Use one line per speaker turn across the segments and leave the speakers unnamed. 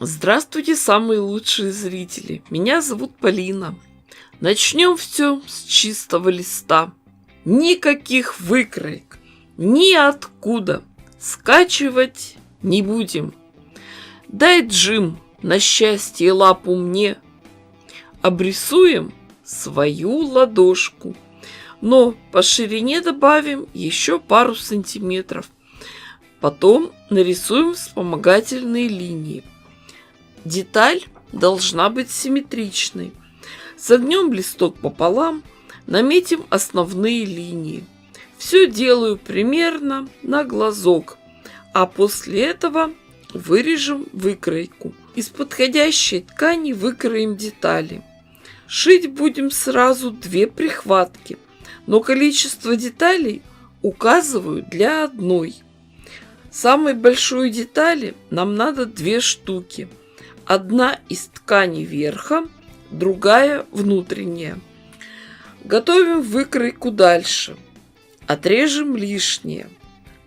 Здравствуйте, самые лучшие зрители! Меня зовут Полина. Начнем все с чистого листа. Никаких выкроек, ниоткуда. Скачивать не будем. Дай, Джим, на счастье лапу мне. Обрисуем свою ладошку, но по ширине добавим еще пару сантиметров. Потом нарисуем вспомогательные линии. Деталь должна быть симметричной. Согнем листок пополам, наметим основные линии. Все делаю примерно на глазок, а после этого вырежем выкройку. Из подходящей ткани выкроем детали. Шить будем сразу 2 прихватки, но количество деталей указываю для одной. Самой большой детали нам надо 2 штуки. Одна из ткани верха, другая внутренняя. Готовим выкройку дальше. Отрежем лишнее.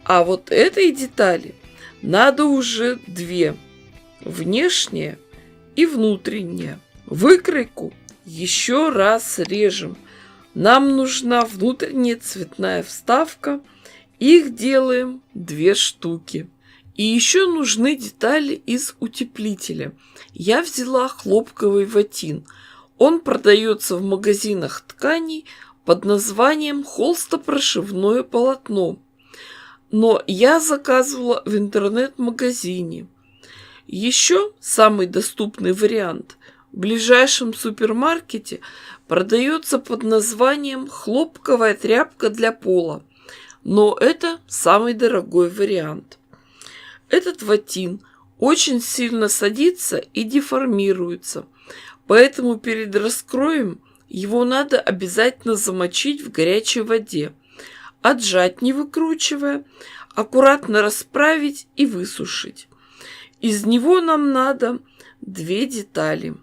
А вот этой детали надо уже 2. Внешняя и внутренняя. Выкройку еще раз режем. Нам нужна внутренняя цветная вставка. Их делаем 2 штуки. И еще нужны детали из утеплителя. Я взяла хлопковый ватин. Он продается в магазинах тканей под названием холстопрошивное полотно. Но я заказывала в интернет-магазине. Еще самый доступный вариант в ближайшем супермаркете продается под названием хлопковая тряпка для пола. Но это самый дорогой вариант. Этот ватин очень сильно садится и деформируется, поэтому перед раскроем его надо обязательно замочить в горячей воде, отжать не выкручивая, аккуратно расправить и высушить. Из него нам надо 2 детали.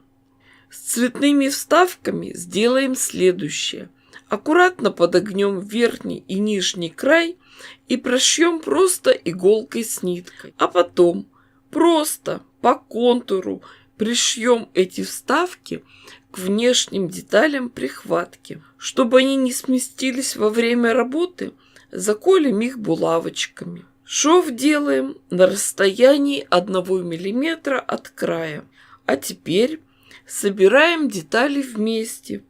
С цветными вставками сделаем следующее. Аккуратно подогнем верхний и нижний край и прошьем просто иголкой с ниткой. А потом просто по контуру пришьем эти вставки к внешним деталям прихватки. Чтобы они не сместились во время работы, заколем их булавочками. Шов делаем на расстоянии 1 мм от края. А теперь собираем детали вместе.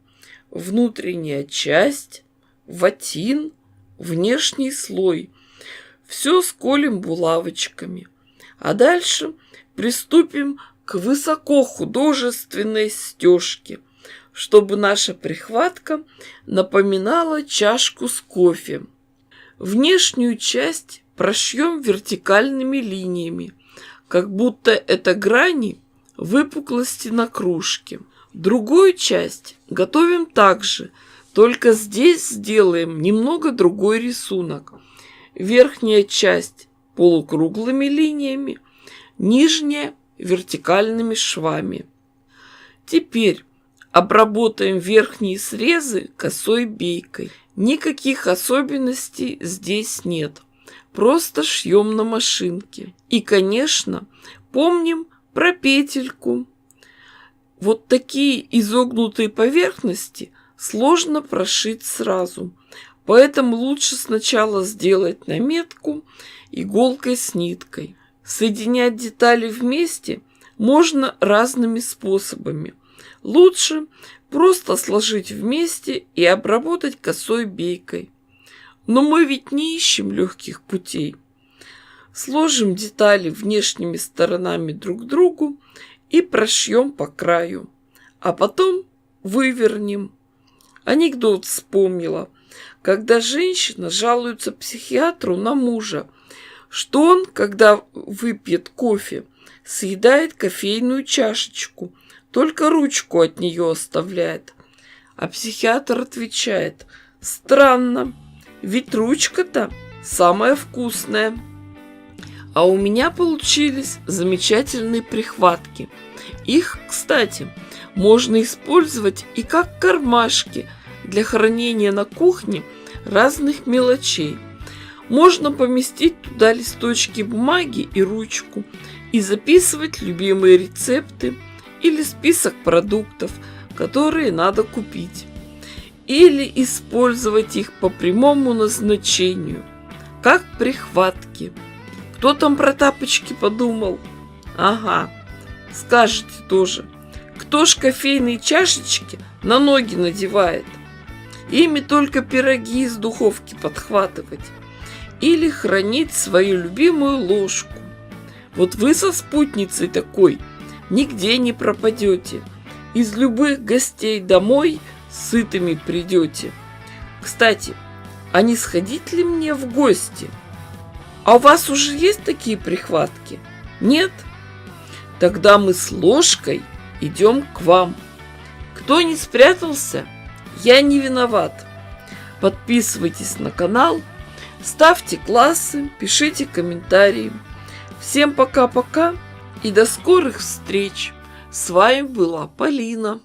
Внутренняя часть, ватин, внешний слой. Все сколем булавочками. А дальше приступим к высокохудожественной стежке, чтобы наша прихватка напоминала чашку с кофе. Внешнюю часть прошьем вертикальными линиями, как будто это грани выпуклости на кружке. Другую часть готовим также, только здесь сделаем немного другой рисунок. Верхняя часть полукруглыми линиями, нижняя вертикальными швами. Теперь обработаем верхние срезы косой бейкой. Никаких особенностей здесь нет, просто шьем на машинке. И, конечно, помним про петельку. Вот такие изогнутые поверхности сложно прошить сразу, поэтому лучше сначала сделать наметку иголкой с ниткой. Соединять детали вместе можно разными способами. Лучше просто сложить вместе и обработать косой бейкой. Но мы ведь не ищем легких путей. Сложим детали внешними сторонами друг к другу и прошьем по краю, а потом вывернем. Анекдот вспомнила, когда женщина жалуется психиатру на мужа, что он, когда выпьет кофе, съедает кофейную чашечку, только ручку от нее оставляет. А психиатр отвечает: странно, ведь ручка-то самая вкусная. А у меня получились замечательные прихватки. Их, кстати, можно использовать и как кармашки для хранения на кухне разных мелочей. Можно поместить туда листочки бумаги и ручку и записывать любимые рецепты или список продуктов, которые надо купить. Или использовать их по прямому назначению, как прихватки. Кто там про тапочки подумал? Ага, скажете тоже. Кто ж кофейные чашечки на ноги надевает? Ими только пироги из духовки подхватывать. Или хранить свою любимую ложку. Вот вы со спутницей такой нигде не пропадете. Из любых гостей домой сытыми придете. Кстати, а не сходить ли мне в гости? А у вас уже есть такие прихватки? Нет? Тогда мы с ложкой идем к вам. Кто не спрятался, я не виноват. Подписывайтесь на канал, ставьте классы, пишите комментарии. Всем пока-пока и до скорых встреч. С вами была Полина.